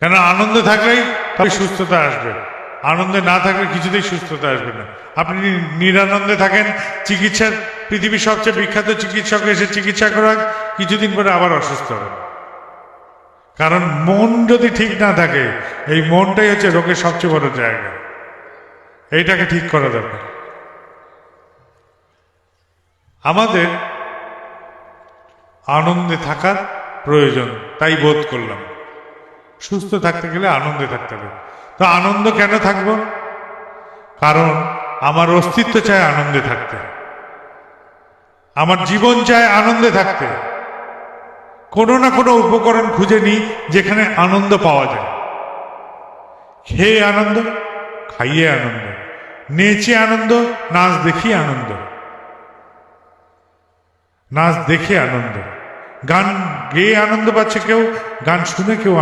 কেন আনন্দ থাকলেই তবে সুস্থতা আসবে, আনন্দে না থাকলে কিছুতেই সুস্থতা আসবে না। আপনি নিরানন্দে থাকেন, চিকিৎসার পৃথিবীর সবচেয়ে বিখ্যাত চিকিৎসক এসে চিকিৎসা করান, কিছুদিন পরে আবার অসুস্থ হবেন। কারণ মন যদি ঠিক না থাকে, এই মনটাই হচ্ছে রোগের সবচেয়ে বড় জায়গা, এইটাকে ঠিক করা দরকার। আমাদের আনন্দে থাকার প্রয়োজন, তাই বোধ করলাম। সুস্থ থাকতে গেলে আনন্দে থাকতে হবে। তো আনন্দ কেন থাকবো? কারণ আমার অস্তিত্ব চায় আনন্দে থাকতে, আমার জীবন চায় আনন্দে থাকতে। কোনো না কোনো উপকরণ খুঁজে নিই যেখানে আনন্দ পাওয়া যায়। খেয়ে আনন্দ, খাইয়ে আনন্দ, নেচে আনন্দ, নাচ দেখিয়ে আনন্দ, নাচ দেখে আনন্দ, গান গেয়ে আনন্দ পাচ্ছে কেউ, গান শুনে কেউ